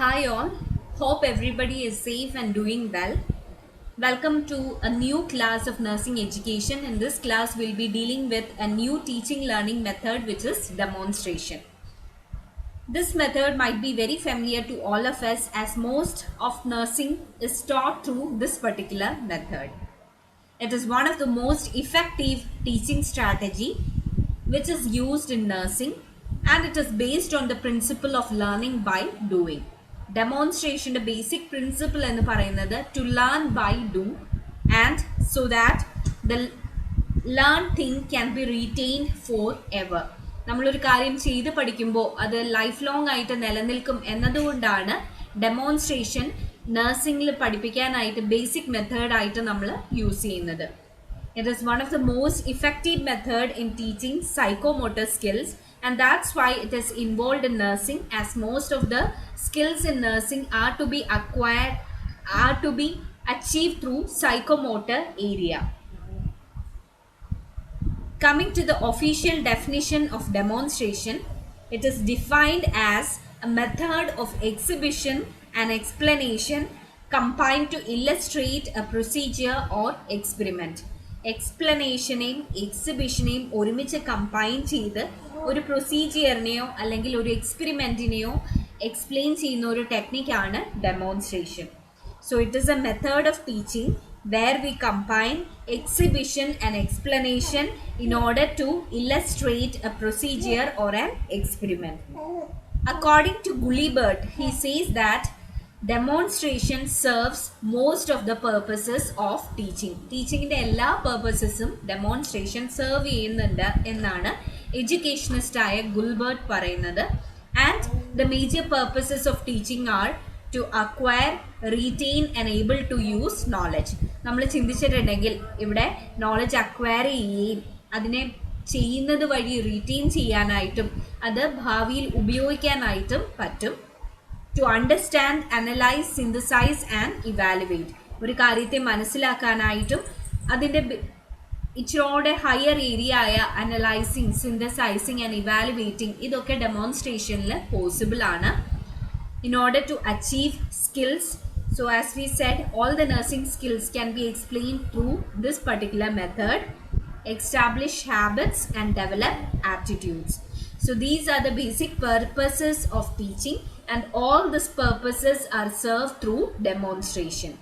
Hi all, hope everybody is safe and doing well. Welcome to a new class of nursing education. In this class, we'll be dealing with a new teaching learning method which is demonstration. This method might be very familiar to all of us as most of nursing is taught through this particular method. It is one of the most effective teaching strategy which is used in nursing, and it is based on the principle of learning by doing. Demonstration the basic principle എന്ന് പറയുന്നത് to learn by do, and so that the learned thing can be retained forever. നമ്മളൊരു കാര്യം ചെയ്ത് പഠിക്കുമ്പോൾ അത് life long ആയിട്ട് നിലനിൽക്കും എന്നതുകൊണ്ടാണ് ഡെമോൺസ്ട്രേഷൻ നഴ്സിംഗിൽ പഠിപ്പിക്കാനായിട്ട് ബേസിക് മെത്തേഡായിട്ട് നമ്മൾ യൂസ് ചെയ്യുന്നത്. It is one of the most effective method in teaching psychomotor skills, and that's why it is involved in nursing, as most of the skills in nursing are to be acquired, are to be achieved through psychomotor area. Coming to the official definition of demonstration, it is defined as a method of exhibition and explanation combined to illustrate a procedure or experiment. എക്സ്പ്ലനേഷനെയും എക്സിബിഷനെയും ഒരുമിച്ച് combine ചെയ്ത് ഒരു പ്രൊസീജിയറിനെയോ അല്ലെങ്കിൽ ഒരു എക്സ്പെരിമെൻറ്റിനെയോ explain ചെയ്യുന്ന ഒരു ടെക്നിക്കാണ് demonstration. So it is a method of teaching where we combine exhibition and explanation in order to illustrate a procedure or an experiment. According to Gullibert, he says that demonstration serves most of the purposes of teaching. ടീച്ചിങ്ങിൻ്റെ എല്ലാ പേർപ്പസസും demonstration serve ചെയ്യുന്നുണ്ട് എന്നാണ് എഡ്യൂക്കേഷനിസ്റ്റായ Gilbert പറയുന്നത്. And the major purposes of teaching are to acquire, retain and able to use knowledge. നമ്മൾ ചിന്തിച്ചിട്ടുണ്ടെങ്കിൽ ഇവിടെ knowledge acquire ചെയ്യുകയും അതിനെ ചെയ്യുന്നത് വഴി റീറ്റെയിൻ ചെയ്യാനായിട്ടും അത് ഭാവിയിൽ ഉപയോഗിക്കാനായിട്ടും പറ്റും. To understand, analyse, synthesise and evaluate. ഒരു കാര്യത്തെ മനസ്സിലാക്കാനായിട്ടും അതിൻ്റെ ഇച്ചിരോടെ ഹയർ ഏരിയ ആയ അനലൈസിങ്, സിന്തസൈസിങ് ആൻഡ് ഇവാലുവേറ്റിംഗ് ഇതൊക്കെ ഡെമോൺസ്ട്രേഷനിൽ പോസിബിൾ ആണ്. In order to achieve skills, so as we said, all the nursing skills can be explained through this particular method. Establish habits and develop aptitudes. So these are the basic purposes of teaching, and all these purposes are served through demonstration.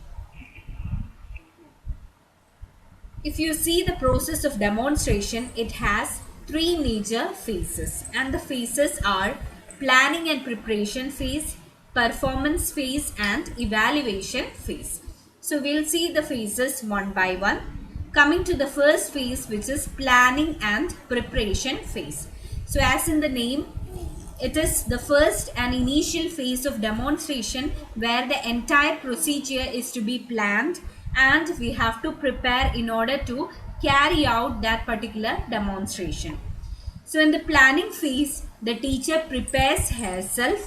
If you see the process of demonstration, it has three major phases, and the phases are planning and preparation phase, performance phase and evaluation phase. So we'll see the phases one by one. Coming to the first phase, which is planning and preparation phase. So as in the name, it is the first and initial phase of demonstration where the entire procedure is to be planned and we have to prepare in order to carry out that particular demonstration. So in the planning phase, the teacher prepares herself,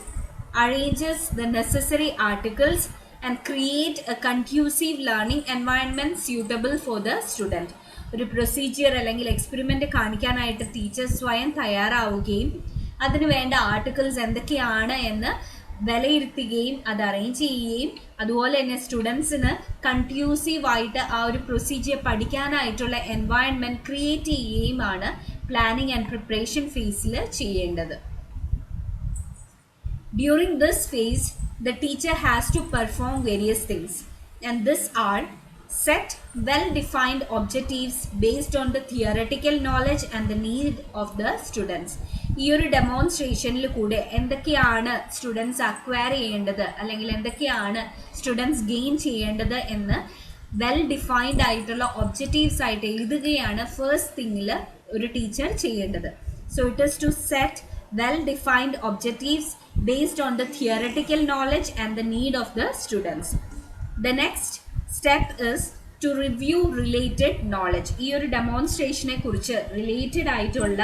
arranges the necessary articles and create a conducive learning environment suitable for the student. ഒരു procedure അല്ലെങ്കിൽ experiment കാണിക്കാനായിട്ട് teacher സ്വയം തയ്യാറാവുകയും അതിന് വേണ്ട articles എന്തൊക്കെയാണ് എന്ന് വിലയിരുത്തുകയും അത് അറേഞ്ച് ചെയ്യുകയും അതുപോലെ തന്നെ സ്റ്റുഡൻസിന് കൺഡ്യൂസീവായിട്ട് ആ ഒരു പ്രൊസീജിയർ പഠിക്കാനായിട്ടുള്ള എൻവയൺമെൻറ്റ് ക്രിയേറ്റ് ചെയ്യുകയുമാണ് പ്ലാനിങ് ആൻഡ് പ്രിപ്പറേഷൻ ഫേസിൽ ചെയ്യേണ്ടത്. During this phase, the teacher has to perform various things, and these are set well-defined objectives based on the theoretical knowledge and the need of the students. ഈ ഒരു ഡെമോൺസ്ട്രേഷനിൽ കൂടെ എന്തൊക്കെയാണ് students acquire ചെയ്യേണ്ടത് അല്ലെങ്കിൽ എന്തൊക്കെയാണ് students gain ചെയ്യേണ്ടത് എന്ന് well defined ആയിട്ടുള്ള ഒബ്ജക്റ്റീവ്സ് ആയിട്ട് എഴുതുകയാണ് ഫസ്റ്റ് തിങ്ങിൽ ഒരു ടീച്ചർ ചെയ്യേണ്ടത്. So it is to set well-defined objectives based on the theoretical knowledge and the need of the students. The next step is to review related knowledge. ഈ ഒരു ഡെമോൺസ്ട്രേഷനെ കുറിച്ച് related ആയിട്ടുള്ള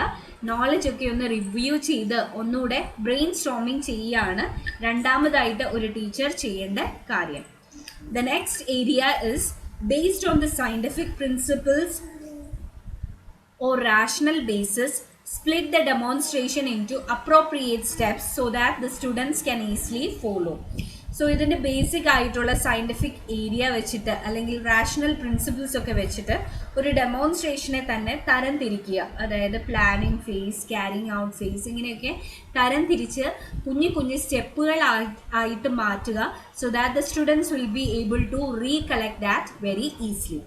knowledge ഒക്കെ ഒന്ന് റിവ്യൂ ചെയ്ത് ഒന്നുകൂടെ ബ്രെയിൻ സ്റ്റോമിങ് ചെയ്യുകയാണ് രണ്ടാമതായിട്ട് ഒരു ടീച്ചർ ചെയ്യേണ്ട കാര്യം. The next area is based on the scientific principles or rational basis, split the demonstration into appropriate steps so that the students can easily follow. So ഇതിൻ്റെ ബേസിക് ആയിട്ടുള്ള scientific area വെച്ചിട്ട് അല്ലെങ്കിൽ rational principles ഒക്കെ വെച്ചിട്ട് ഒരു ഡെമോൺസ്ട്രേഷനെ തന്നെ തരം തിരിക്കുക. അതായത് planning phase, carrying out phase, ഇങ്ങനെയൊക്കെ തരം തിരിച്ച് കുഞ്ഞു കുഞ്ഞു സ്റ്റെപ്പുകൾ ആയിട്ട് മാറ്റുക. So that the students will be able to recollect that very easily.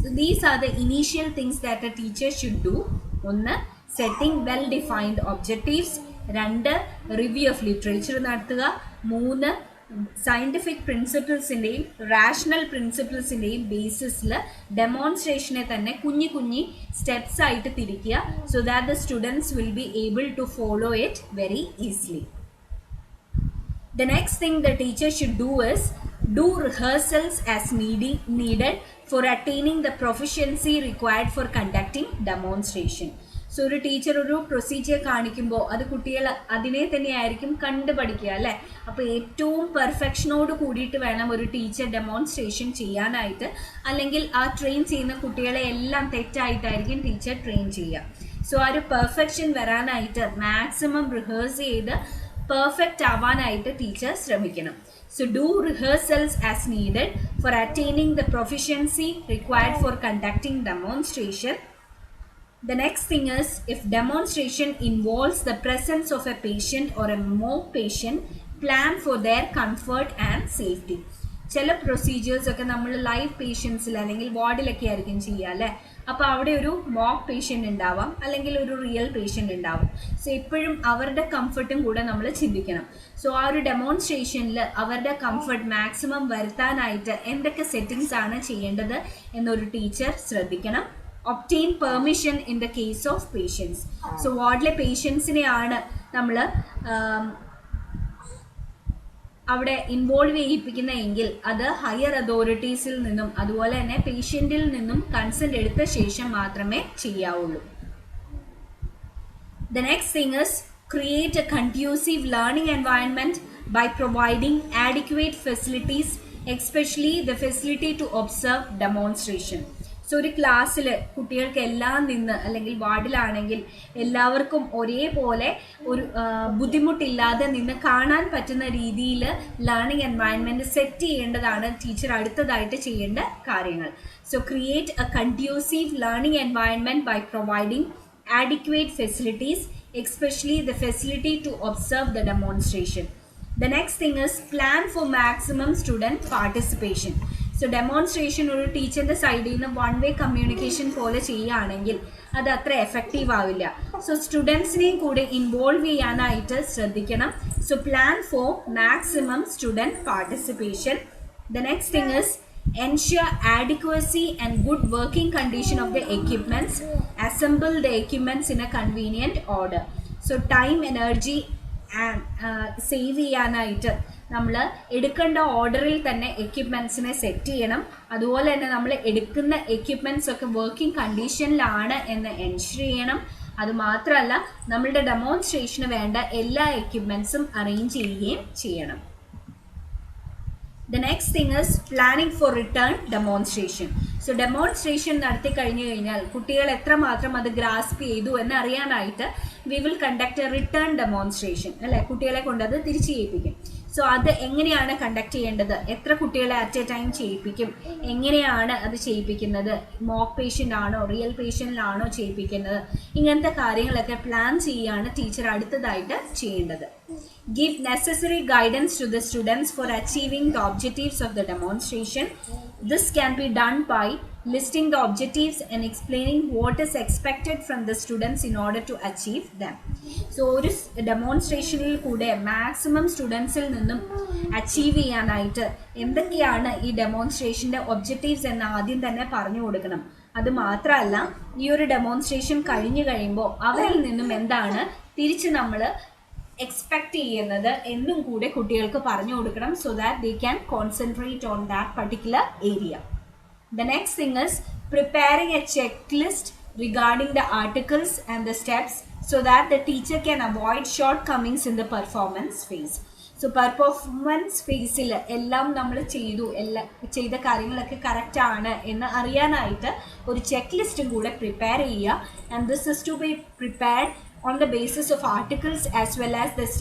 So these are the initial things that a teacher should do. ഒന്ന്, setting well defined objectives. 2, review of literature നടത്തുക. 3, സയൻറ്റിഫിക് പ്രിൻസിപ്പിൾസിൻ്റെയും റാഷണൽ പ്രിൻസിപ്പിൾസിൻ്റെയും ബേസിസിൽ ഡെമോൺസ്ട്രേഷനെ തന്നെ കുഞ്ഞു കുഞ്ഞി steps ആയിട്ട് തിരിക്കുക. So that the students will be able to follow it very easily. The next thing the teacher should do is do rehearsals as needed for attaining the proficiency required for conducting demonstration. So ഒരു teacher ഒരു procedure കാണിക്കുമ്പോൾ അത് കുട്ടികൾ അതിനെ തന്നെയായിരിക്കും കണ്ടു പഠിക്കുക അല്ലേ. അപ്പോൾ ഏറ്റവും പെർഫെക്ഷനോട് കൂടിയിട്ട് വേണം ഒരു ടീച്ചർ ഡെമോൺസ്ട്രേഷൻ ചെയ്യാനായിട്ട്. അല്ലെങ്കിൽ ആ ട്രെയിൻ ചെയ്യുന്ന കുട്ടികളെ എല്ലാം തെറ്റായിട്ടായിരിക്കും ടീച്ചർ ട്രെയിൻ ചെയ്യുക. സോ ആ ഒരു പെർഫെക്ഷൻ വരാനായിട്ട് മാക്സിമം റിഹേഴ്സ് ചെയ്ത് പെർഫെക്റ്റ് ആവാനായിട്ട് ടീച്ചർ ശ്രമിക്കണം. So do rehearsals as needed for attaining the proficiency required for conducting demonstration. The next thing is, if demonstration involves the presence of a patient or a mock patient, plan for their comfort and safety. ചില procedures ഒക്കെ നമ്മൾ live പേഷ്യൻസിൽ അല്ലെങ്കിൽ വാർഡിലൊക്കെ ആയിരിക്കും ചെയ്യുക അല്ലേ. അപ്പോൾ അവിടെ ഒരു മോക്ക് പേഷ്യൻ്റ് ഉണ്ടാവാം, അല്ലെങ്കിൽ ഒരു റിയൽ പേഷ്യൻ്റ് ഉണ്ടാവും. സോ എപ്പോഴും അവരുടെ കംഫർട്ടും കൂടെ നമ്മൾ ചിന്തിക്കണം. സോ ആ ഒരു ഡെമോൺസ്ട്രേഷനിൽ അവരുടെ കംഫർട്ട് മാക്സിമം വരുത്താനായിട്ട് എന്തൊക്കെ സെറ്റിങ്സ് ആണ് ചെയ്യേണ്ടത് എന്നൊരു ടീച്ചർ ശ്രദ്ധിക്കണം. Obtain permission in the case of patients. So വാർഡിലെ പേഷ്യൻസിനെയാണ് നമ്മൾ അവിടെ ഇൻവോൾവ് ചെയ്യിപ്പിക്കുന്നതെങ്കിൽ അത് ഹയർ അതോറിറ്റീസിൽ നിന്നും അതുപോലെ തന്നെ പേഷ്യൻറ്റിൽ നിന്നും കൺസെൻറ്റ് എടുത്ത ശേഷം മാത്രമേ ചെയ്യാവുള്ളൂ. The next thing is, create a conducive learning environment by providing adequate facilities, especially the facility to observe demonstration. So ഒരു ക്ലാസ്സിൽ കുട്ടികൾക്ക് എല്ലാം നിന്ന്, അല്ലെങ്കിൽ വാർഡിലാണെങ്കിൽ എല്ലാവർക്കും ഒരേപോലെ ഒരു ബുദ്ധിമുട്ടില്ലാതെ നിന്ന് കാണാൻ പറ്റുന്ന രീതിയിൽ ലേണിംഗ് എൻവയൺമെൻറ്റ് സെറ്റ് ചെയ്യേണ്ടതാണ് ടീച്ചർ അടുത്തതായിട്ട് ചെയ്യേണ്ട കാര്യങ്ങൾ. So create a conducive learning environment by providing adequate facilities, especially the facility to observe the demonstration. The next thing is, plan for maximum student participation. So demonstration ഒരു ടീച്ചറിൻ്റെ സൈഡിൽ നിന്ന് one way communication പോലെ ചെയ്യുകയാണെങ്കിൽ അത് അത്ര effective ആവില്ല. So സ്റ്റുഡൻസിനെയും കൂടെ ഇൻവോൾവ് ചെയ്യാനായിട്ട് ശ്രദ്ധിക്കണം. So plan for maximum student participation. The next thing is, ensure adequacy and good working condition of the equipments. Assemble the equipments in a convenient order. So time, energy and save ചെയ്യാനായിട്ട് നമ്മൾ എടുക്കേണ്ട ഓർഡറിൽ തന്നെ എക്യുപ്മെൻറ്റ്സിനെ set ചെയ്യണം. അതുപോലെ തന്നെ നമ്മൾ എടുക്കുന്ന എക്യുപ്മെൻറ്റ്സ് ഒക്കെ വർക്കിംഗ് കണ്ടീഷനിലാണ് എന്ന് എൻഷുർ ചെയ്യണം. അതുമാത്രമല്ല, നമ്മളുടെ ഡെമോൺസ്ട്രേഷന് വേണ്ട എല്ലാ എക്യുപ്മെൻറ്റ്സും അറേഞ്ച് ചെയ്യുകയും ചെയ്യണം. The next thing is, planning for return demonstration. So demonstration നടത്തി കഴിഞ്ഞു കഴിഞ്ഞാൽ കുട്ടികൾ എത്രമാത്രം അത് ഗ്രാസ്പ് ചെയ്തു എന്ന് അറിയാനായിട്ട് we will conduct A return demonstration അല്ലേ. കുട്ടികളെ കൊണ്ട് അത് തിരിച്ചു ചെയ്യിപ്പിക്കും. സോ അത് എങ്ങനെയാണ് കണ്ടക്ട് ചെയ്യേണ്ടത്, എത്ര കുട്ടികളെ അറ്റ് എ ടൈം ചെയ്യിപ്പിക്കും, എങ്ങനെയാണ് അത് ചെയ്യിപ്പിക്കുന്നത്, മോക്ക് പേഷ്യൻ്റ് ആണോ റിയൽ പേഷ്യൻ്റിലാണോ ചെയ്യിപ്പിക്കുന്നത്, ഇങ്ങനത്തെ കാര്യങ്ങളൊക്കെ പ്ലാൻ ചെയ്യുകയാണ് ടീച്ചർ അടുത്തതായിട്ട് ചെയ്യേണ്ടത്. Give necessary guidance to the students for achieving the objectives of the demonstration. This can be done by listing the objectives and explaining what is expected from the students in order to achieve them. So ഒരു ഡെമോൺസ്ട്രേഷനിൽ കൂടെ maximum സ്റ്റുഡൻസിൽ നിന്നും achieve ചെയ്യാനായിട്ട് എന്തൊക്കെയാണ് ഈ ഡെമോൺസ്ട്രേഷൻ്റെ objectives എന്ന് ആദ്യം തന്നെ പറഞ്ഞു കൊടുക്കണം. അത് മാത്രമല്ല, ഈ ഒരു ഡെമോൺസ്ട്രേഷൻ കഴിഞ്ഞു കഴിയുമ്പോൾ അവരിൽ നിന്നും എന്താണ് തിരിച്ച് നമ്മൾ എക്സ്പെക്റ്റ് ചെയ്യുന്നത് എന്നും കൂടെ കുട്ടികൾക്ക് പറഞ്ഞു കൊടുക്കണം. So that they can concentrate on that particular area. The next thing is, preparing a checklist regarding the articles and the steps so that the teacher can avoid shortcomings in the performance phase. So performance ഫേസിൽ എല്ലാം നമ്മൾ ചെയ്ത കാര്യങ്ങളൊക്കെ correct ആണ് എന്ന് അറിയാനായിട്ട് ഒരു check ലിസ്റ്റും കൂടെ പ്രിപ്പയർ ചെയ്യുക. And this is to be prepared on the basis of articles as well as the